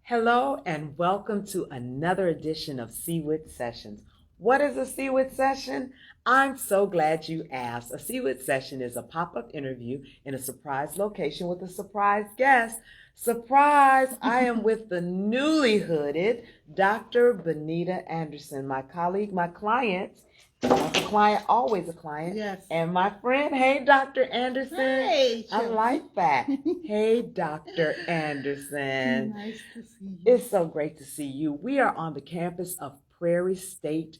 Hello and welcome to another edition of WHITT Sessions. What is a WHITT session? I'm so glad you asked. A WHITT session is a pop-up interview in a surprise location with a surprise guest. Surprise! I am with the newly hooded Dr. Benita Anderson, my colleague, my client. Once a client, always a client. Yes. And my friend, hey, Dr. Anderson. Hey, I like that. Hey, Dr. Anderson. Nice to see you. It's so great to see you. We are on the campus of Prairie State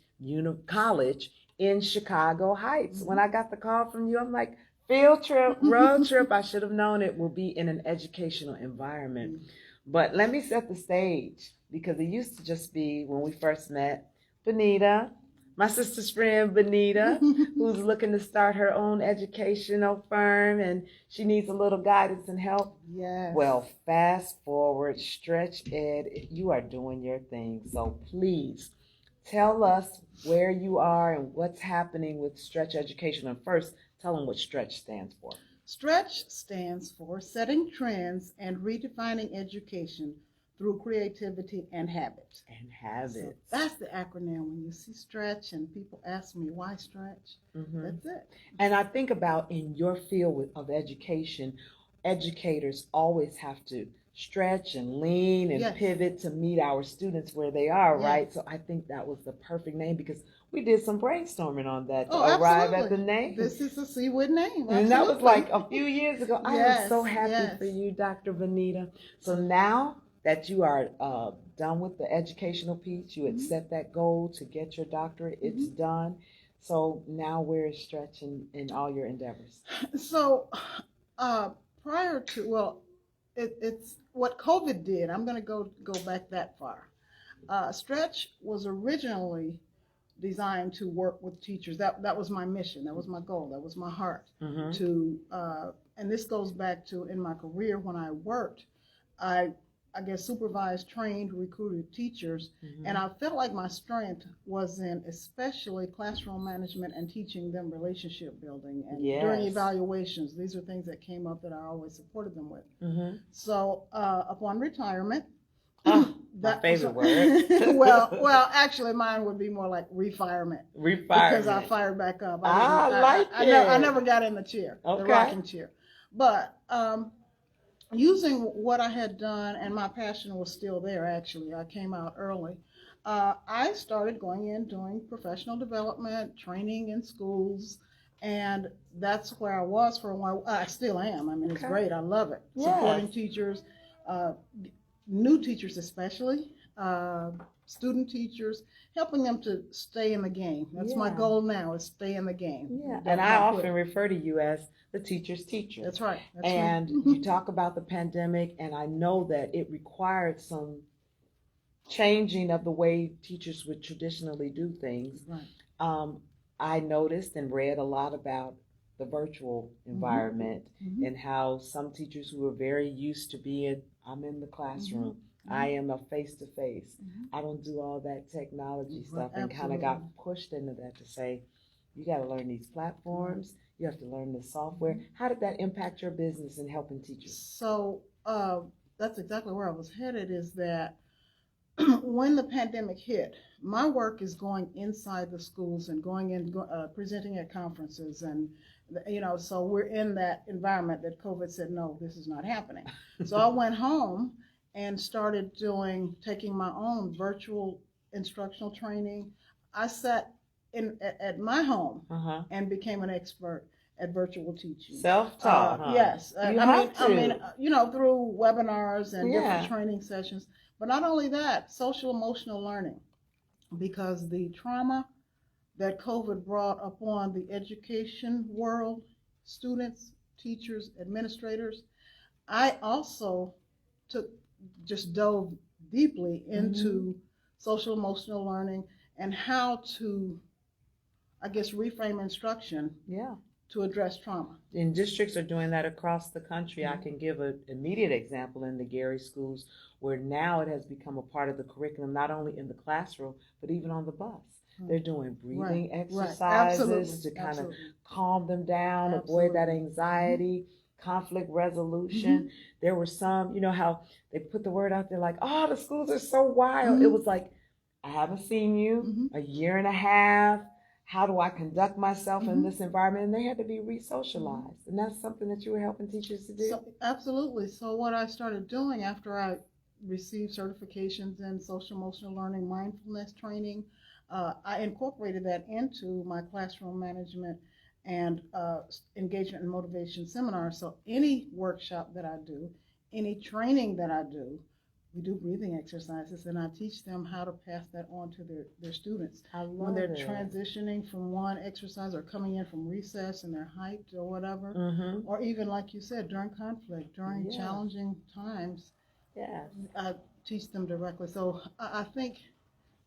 College in Chicago Heights. When I got the call from you, I'm like, field trip, road trip. I should have known it will be in an educational environment. But let me set the stage, because it used to just be, when we first met, Benita, my sister's friend Benita, who's looking to start her own educational firm, and she needs a little guidance and help. Yes. Well, fast forward, Stretch Ed, you are doing your thing. So please tell us where you are and what's happening with Stretch Education. And first, tell them what Stretch stands for. Stretch stands for Setting Trends and Redefining Education Through Creativity and Habit. And habits. So that's the acronym. When you see Stretch and people ask me, why Stretch? That's it. And I think about in your field of education, educators always have to stretch and lean and Yes. pivot to meet our students where they are, Yes. right? So I think that was the perfect name, because we did some brainstorming on that to Oh, arrive absolutely. at the name. This is a CWIT name. And that was Absolutely. like a few years ago. I am Yes, so happy yes. for you, Dr. Benita. So now that you are done with the educational piece, you had set that goal to get your doctorate, it's done. So now where is Stretch in all your endeavors? So prior to, well, it's what COVID did. I'm going to go back that far. Stretch was originally designed to work with teachers. That was my mission. That was my goal. That was my heart. To and this goes back to in my career when I worked, I guess supervised, trained, recruited teachers, and I felt like my strength was in especially classroom management and teaching them relationship building. And during evaluations, these are things that came up that I always supported them with. So upon retirement, my favorite word. well, actually, mine would be more like refirement. Because I fired back up. I never got in the chair, the rocking chair. But using what I had done, and my passion was still there, actually. I came out early. I started going in doing professional development, training in schools, and that's where I was for a while. I still am. I mean, it's great. I love it. Supporting teachers, new teachers especially, student teachers, helping them to stay in the game. That's my goal now, is stay in the game. Yeah, and I often refer to you as the teacher's teacher. That's right. And you talk about the pandemic, and I know that it required some changing of the way teachers would traditionally do things. Right. I noticed and read a lot about the virtual environment and how some teachers who were very used to being, I'm in the classroom, I am a face-to-face. I don't do all that technology stuff, and kind of got pushed into that to say, you got to learn these platforms. You have to learn the software. How did that impact your business in helping teachers? So that's exactly where I was headed, is that when the pandemic hit, my work is going inside the schools and going in, presenting at conferences. And, so we're in that environment that COVID said, no, this is not happening. So I went home and started taking my own virtual instructional training. I sat at my home and became an expert at virtual teaching. Self-taught, Yes. I mean, through webinars and different training sessions. But not only that, social emotional learning, because the trauma that COVID brought upon the education world, students, teachers, administrators, I also just dove deeply into social emotional learning and how to, I guess, reframe instruction to address trauma. And districts are doing that across the country. I can give an immediate example in the Gary schools, where now it has become a part of the curriculum, not only in the classroom, but even on the bus. They're doing breathing exercises to kind of calm them down, avoid that anxiety. conflict resolution. There were some, you know how they put the word out there like, oh, the schools are so wild. It was like, I haven't seen you a year and a half. How do I conduct myself in this environment? And they had to be re-socialized. And that's something that you were helping teachers to do? So, absolutely. So what I started doing after I received certifications in social emotional learning, mindfulness training, I incorporated that into my classroom management and engagement and motivation seminars. So any workshop that I do, any training that I do, we do breathing exercises, and I teach them how to pass that on to their students. When they're transitioning from one exercise or coming in from recess and they're hyped or whatever, or even like you said, during conflict, during challenging times, I teach them directly. So I think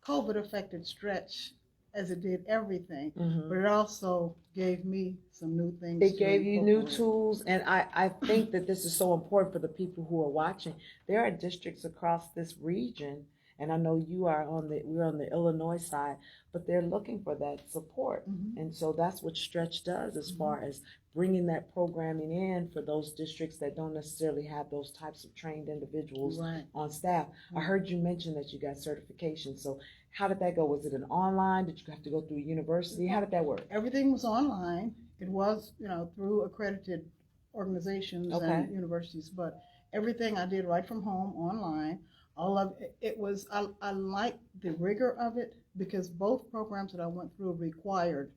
COVID affected Stretch as it did everything, but it also gave me some new things. It gave you new tools, and I think that this is so important for the people who are watching. There are districts across this region, and I know we're on the Illinois side, but they're looking for that support. And so that's what Stretch does as far as bringing that programming in for those districts that don't necessarily have those types of trained individuals on staff. I heard you mention that you got certification. So how did that go? Was it an online? Did you have to go through a university? How did that work? Everything was online. It was, through accredited organizations and universities, but everything I did right from home, online. All of it was, I liked the rigor of it because both programs that I went through required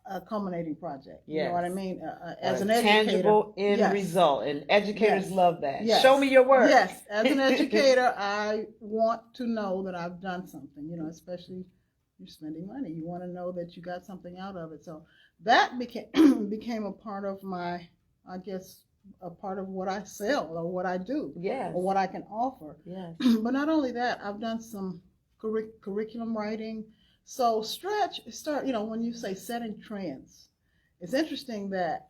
a culminating project. You know what I mean? As an educator. Tangible end result. And educators love that. Show me your work. Yes. As an educator, I want to know that I've done something, especially you're spending money. You want to know that you got something out of it. So that became a part of my, I guess, a part of what I sell or what I do. Or what I can offer. But not only that, I've done some curriculum writing. So Stretch, when you say setting trends, it's interesting that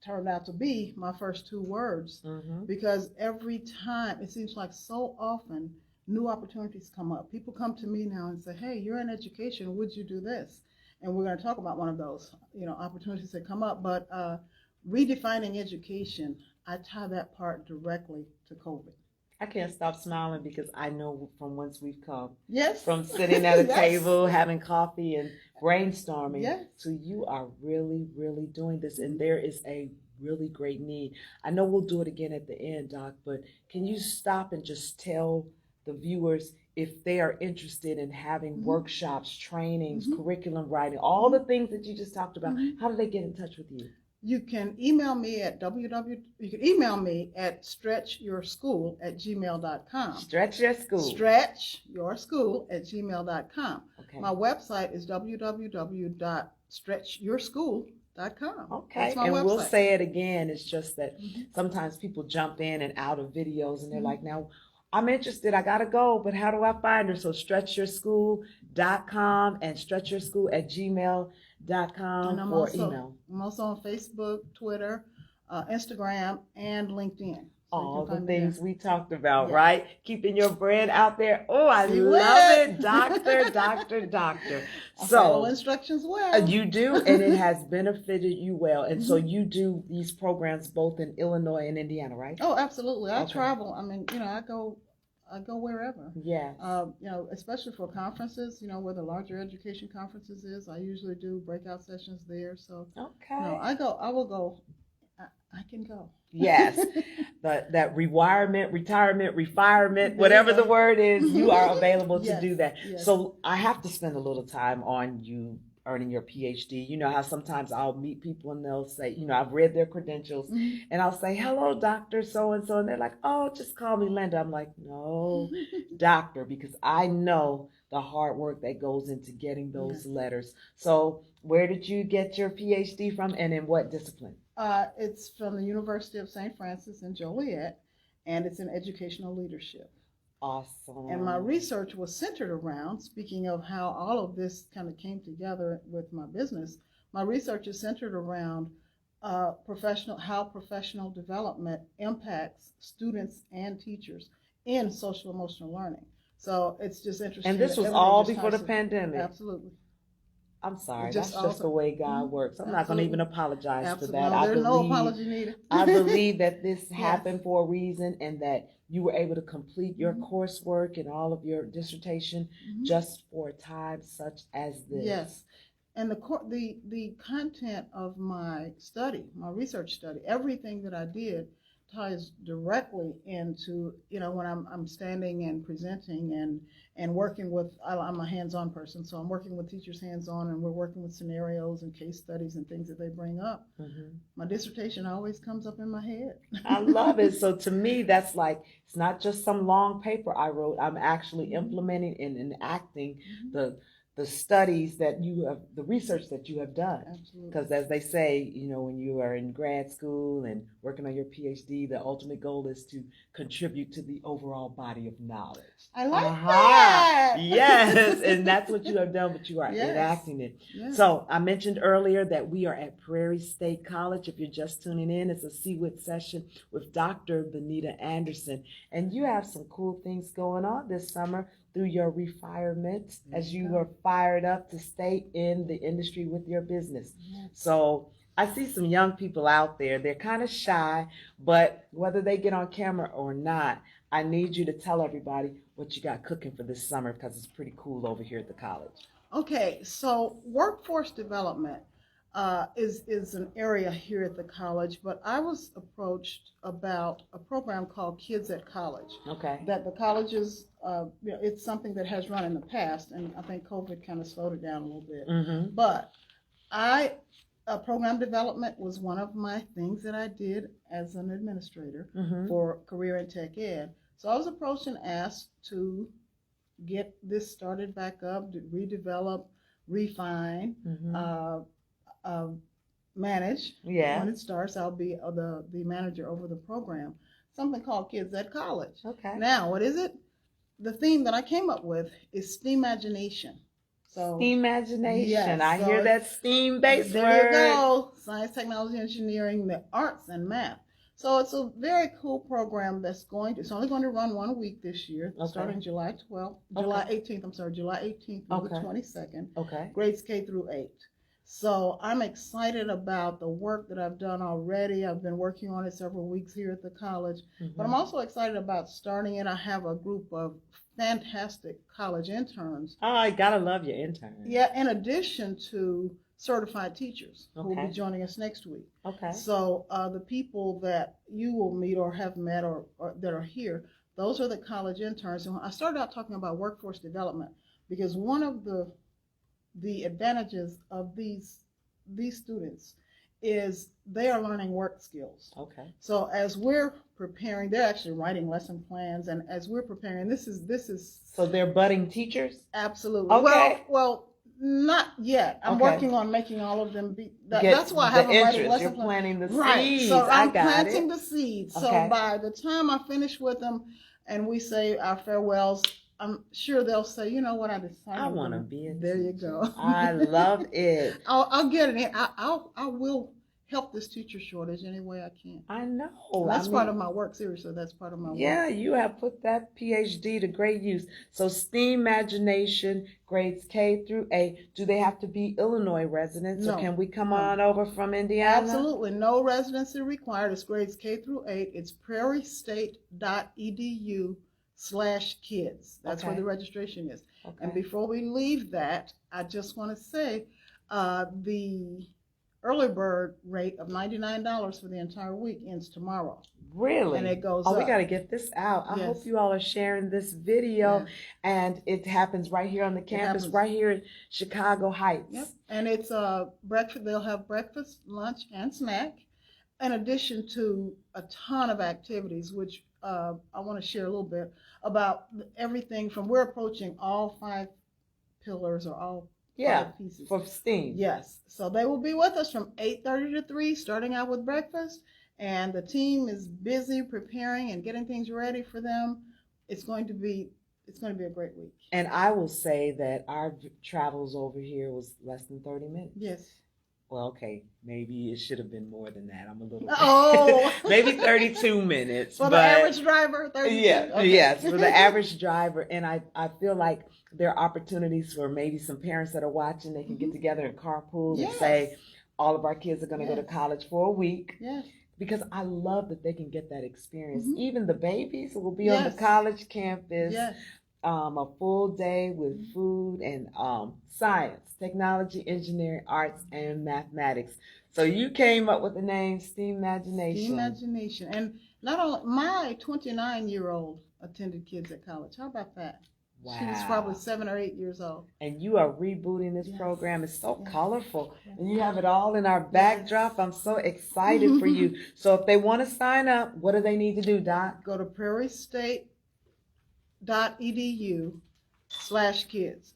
turned out to be my first two words because every time, it seems like so often, new opportunities come up. People come to me now and say, hey, you're in education, would you do this? And we're going to talk about one of those, opportunities that come up. But redefining education, I tie that part directly to COVID. I can't stop smiling because I know from whence we've come. From sitting at a table, having coffee and brainstorming. So you are really, really doing this, and there is a really great need. I know we'll do it again at the end, Doc, but can you stop and just tell the viewers if they are interested in having workshops, trainings, curriculum writing, all the things that you just talked about, how do they get in touch with you? You can email me at stretchyourschool@gmail.com. Stretch Your School. Stretchyourschool@gmail.com. My website is www.stretchyourschool.com. Okay, and website. We'll say it again. It's just that sometimes people jump in and out of videos and they're like, now, I'm interested. I got to go, but how do I find her? So stretchyourschool.com and stretchyourschool@gmail.com or email. I'm also on Facebook, Twitter, Instagram, and LinkedIn. So all the things we talked about, right? Keeping your brand out there. Oh, I love it. Doctor. So follow instructions well. You do, and it has benefited you well. And so you do these programs both in Illinois and Indiana, right? Oh, absolutely. I travel. I mean, I go wherever. Especially for conferences, where the larger education conferences is. I usually do breakout sessions there. So I will go. I can go. Yes. But that retirement, refirement, whatever the word is, you are available to do that. So I have to spend a little time on you earning your PhD. You know how sometimes I'll meet people and they'll say, I've read their credentials and I'll say, hello, Dr. So-and-so. And they're like, oh, just call me Linda. I'm like, no, doctor, because I know the hard work that goes into getting those letters. So where did you get your PhD from and in what discipline? It's from the University of St. Francis in Joliet, and it's in educational leadership. Awesome. And my research was centered around, speaking of how all of this kind of came together with my business, my research is centered around how professional development impacts students and teachers in social emotional learning. So it's just interesting. And this was all before the pandemic. Absolutely. I'm sorry. It's That's just just the awesome. way God works. I'm not going to even apologize for Absolutely. that. No, there's no apology needed. I believe that this Yes. happened for a reason, and that you were able to complete your Mhm. coursework and all of your dissertation Mhm. just for a time such as this. Yes. And the content of my study, my research study, everything that I did ties directly into, when I'm standing and presenting and working with, I'm a hands-on person, so I'm working with teachers hands-on, and we're working with scenarios and case studies and things that they bring up. Mm-hmm. My dissertation always comes up in my head. I love it. So to me, that's like, it's not just some long paper I wrote. I'm actually Mhm. implementing and enacting Mhm. the studies that you have, the research that you have done. Absolutely. Because as they say, when you are in grad school and working on your PhD, the ultimate goal is to contribute to the overall body of knowledge. I like that. Yes, and that's what you have done, but you are Yes. enacting it. Yes. So I mentioned earlier that we are at Prairie State College. If you're just tuning in, it's a CWIT session with Dr. Benita Anderson. And you have some cool things going on this summer through your refirement as you are fired up to stay in the industry with your business. Yes. So I see some young people out there. They're kind of shy, but whether they get on camera or not, I need you to tell everybody what you got cooking for this summer, because it's pretty cool over here at the college. Okay, so workforce development is an area here at the college, but I was approached about a program called Kids at College. Okay. That the colleges, it's something that has run in the past, and I think COVID kind of slowed it down a little bit. Mm-hmm. But program development was one of my things that I did as an administrator for career and tech ed. So I was approached and asked to get this started back up, to redevelop, refine, manage. Yeah. When it starts, I'll be the manager over the program. Something called Kids at College. Okay. Now, what is it? The theme that I came up with is STEAMagination. So STEAMagination. Yes, I hear that STEAM-based word. There you go. Science, technology, engineering, the arts, and math. So it's a very cool program it's only going to run 1 week this year, starting July 18th through the 22nd. Okay. Grades K through 8. So I'm excited about the work that I've done already. I've been working on it several weeks here at the college, but I'm also excited about starting it. I have a group of fantastic college interns. Oh, I gotta love your interns. Yeah, in addition to certified teachers who will be Okay. joining us next week. Okay. So the people that you will meet or have met or that are here, those are the college interns. And I started out talking about workforce development because one of the advantages of these students is they are learning work skills. Okay. So as we're preparing, they're actually writing lesson plans, and as we're preparing, this is So they're budding teachers? Absolutely. Okay. Well, not yet. I'm Okay. working on making all of them be. Get That's why I have the them writing interest. lesson You're planting the Right. seeds. So I'm I got planting it. the seeds. Okay. So by the time I finish with them and we say our farewells, I'm sure they'll say, you know what, I decided. I want to be a There you teacher. go. I love it. I'll get it in. I will help this teacher shortage any way I can. I know. That's part of my work. Seriously, that's part of my work. Yeah, you have put that PhD to great use. So STEAMagination, grades K through 8. Do they have to be Illinois residents, or can we come on over from Indiana? Absolutely. No residency required. It's grades K through 8. It's prairiestate.edu/kids. That's where the registration is. Okay. And before we leave that, I just want to say the early bird rate of $99 for the entire week ends tomorrow. Really? And it goes we up. got to get this out. I hope you all are sharing this video. Yes. And it happens right here on the campus, right here in Chicago Heights. Yep. And it's breakfast. They'll have breakfast, lunch, and snack, in addition to a ton of activities, which I want to share a little bit about everything from we're approaching all 5 pillars or all 5 pieces. For STEAM. Yes. So they will be with us from 8:30 to 3, starting out with breakfast. And the team is busy preparing and getting things ready for them. It's going to be a great week. And I will say that our travels over here was less than 30 minutes. Yes. Well, okay, maybe it should have been more than that. I'm a little Oh. maybe 32 minutes. For the but average driver, 32? yeah, Okay. yes, for the average driver. And I feel like there are opportunities for maybe some parents that are watching. They can get together and carpool and Yes. say, all of our kids are going to go to Yes. college for a week. Yes. Because I love that they can get that experience. Mhm. Even the babies will be on the Yes. college campus. Yes. A full day with food and science, technology, engineering, arts, and mathematics. So you came up with the name Steam Imagination. Steam Imagination. And not only my 29-year-old attended kids at college. How about that? Wow. She was probably 7 or 8 years old. And you are rebooting this Yes. program. It's so Yes. colorful. Yes. And you have it all in our backdrop. I'm so excited for you. So if they want to sign up, what do they need to do, Doc? Go to prairiestate.edu/kids.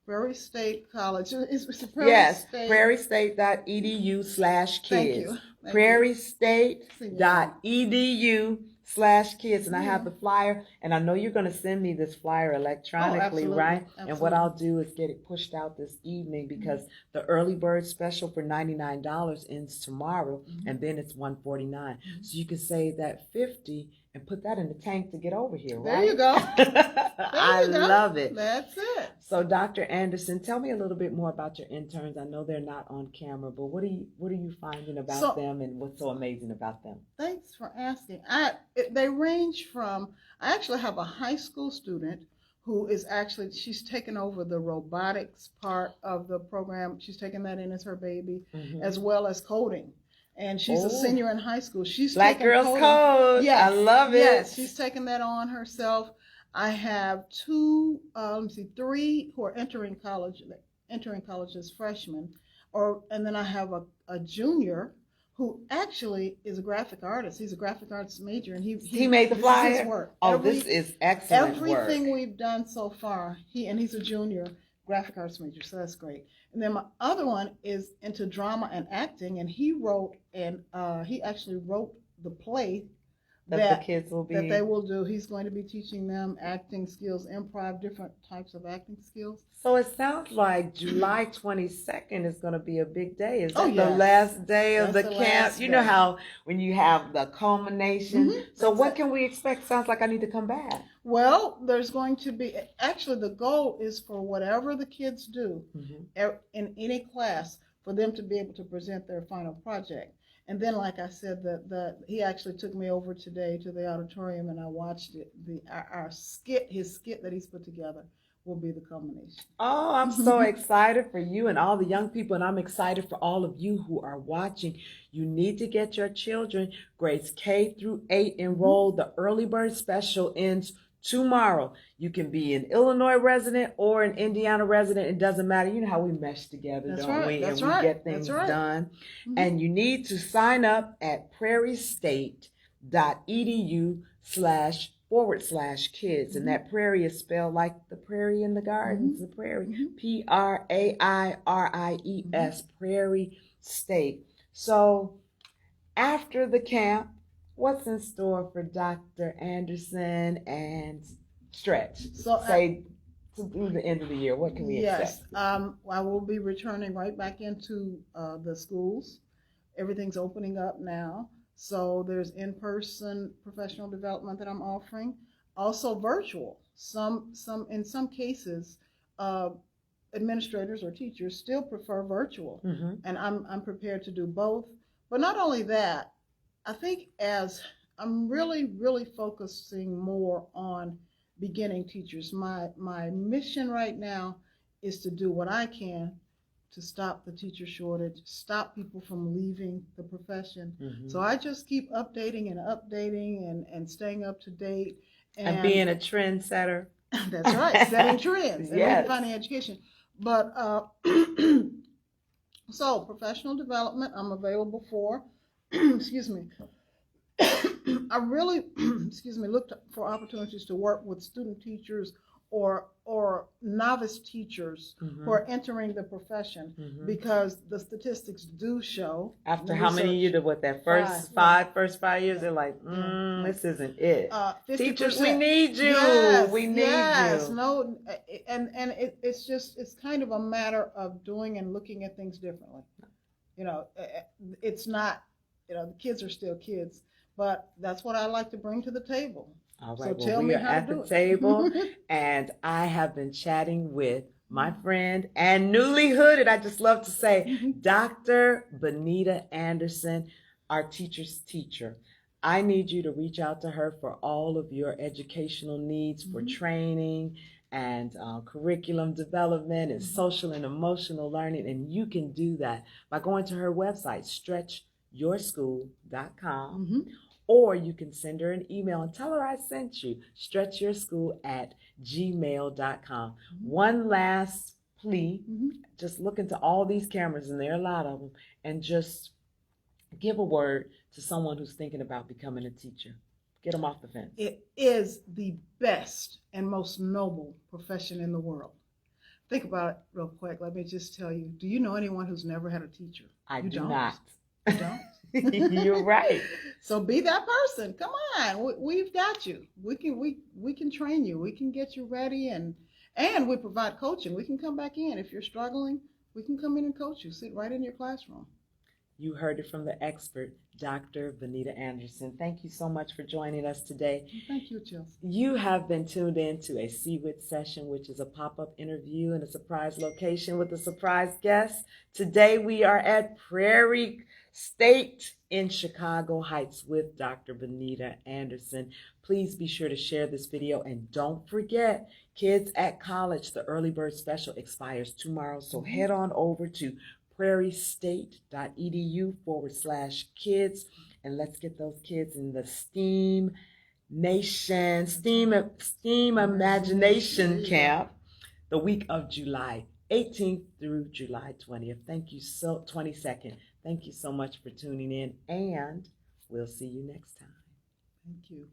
Prairie State College. It's Prairie Yes, State. prairiestate.edu/kids. Thank you. prairiestate.edu/kids. And I have the flyer, and I know you're going to send me this flyer electronically, absolutely. right? Absolutely. And what I'll do is get it pushed out this evening because the early bird special for $99 ends tomorrow, and then it's $149. So you can save that $50 and put that in the tank to get over here, right? There you go. I love it. That's it. So, Dr. Anderson, tell me a little bit more about your interns. I know they're not on camera, but what are you finding about them, and what's so amazing about them? Thanks for asking. They range from, I actually have a high school student who is she's taken over the robotics part of the program. She's taken that in as her baby, as well as coding. And she's a senior in high school. She's Black Girls Code. Yes. I love it. Yes, she's taken that on herself. I have three who are entering college as freshmen, and then I have a junior who actually is a graphic artist. He's a graphic arts major, and he made the flyer. This is his work. This is excellent Everything work. we've done so far, he's a junior graphic arts major, so that's great. And then my other one is into drama and acting, and he actually wrote the play that the kids will be, that they will do. He's going to be teaching them acting skills, improv, different types of acting skills. So it sounds like July 22nd is going to be a big day. Is that the last day of the camp? You know how when you have the culmination. So what can we expect? Sounds like I need to come back. Well, there's going to be, actually the goal is for whatever the kids do in any class, for them to be able to present their final project. And then, like I said, he actually took me over today to the auditorium, and I watched it. His skit that he's put together will be the culmination. Oh, I'm so excited for you and all the young people, and I'm excited for all of you who are watching. You need to get your children grades K through 8 enrolled. The early bird special ends tomorrow. You can be an Illinois resident or an Indiana resident. It doesn't matter. You know how we mesh together, don't we? And we get things done. And you need to sign up at prairiestate.edu/kids. And that prairie is spelled like the prairie in the gardens, the prairie. PRAIRIES, Prairie State. So after the camp, what's in store for Dr. Anderson and Stretch? So say through the end of the year, what can we expect? I will be returning right back into the schools. Everything's opening up now. So there's in-person professional development that I'm offering. Also virtual. In some cases, administrators or teachers still prefer virtual. And I'm prepared to do both. But not only that, I think as I'm really, really focusing more on beginning teachers, my mission right now is to do what I can to stop the teacher shortage, stop people from leaving the profession. So I just keep updating and staying up to date. And being a trendsetter. That's right, setting trends and redefining education. But so professional development, I'm available for. Excuse me. I really, looked for opportunities to work with student teachers or novice teachers who are entering the profession, because the statistics do show. After how many you did with that first 5 years, they're like, this isn't it. Teachers, we need you. Yes, we need you. No, and it's kind of a matter of doing and looking at things differently. It's not, the kids are still kids, but that's what I like to bring to the table. All So right, well, tell we me are how to at the do it. table, and I have been chatting with my friend and newly hooded, I just love to say, Dr. Benita Anderson, our teacher's teacher. I need you to reach out to her for all of your educational needs for training and curriculum development and social and emotional learning. And you can do that by going to her website, stretchyourschool.com. Or you can send her an email and tell her I sent you, stretchyourschool@gmail.com. One last plea, just look into all these cameras, and there are a lot of them, and just give a word to someone who's thinking about becoming a teacher. Get them off the fence. It is the best and most noble profession in the world. Think about it real quick. Let me just tell you, do you know anyone who's never had a teacher? I You do don't? not. You don't? You're right. So be that person. Come on, we've got you. We can train you. We can get you ready, and we provide coaching. We can come back in if you're struggling. We can come in and coach you. Sit right in your classroom. You heard it from the expert, Dr. Benita Anderson. Thank you so much for joining us today. Thank you, Chelsea. You have been tuned in to a CWIT session, which is a pop-up interview in a surprise location with a surprise guest. Today we are at Prairie State in Chicago Heights with Dr. Benita Anderson. Please be sure to share this video, and don't forget, Kids at College, the early bird special expires tomorrow, so head on over to prairiestate.edu/kids, and let's get those kids in the STEAM Nation, STEAM Imagination Camp the week of July 18th through July 20th. 22nd. Thank you so much for tuning in, and we'll see you next time. Thank you.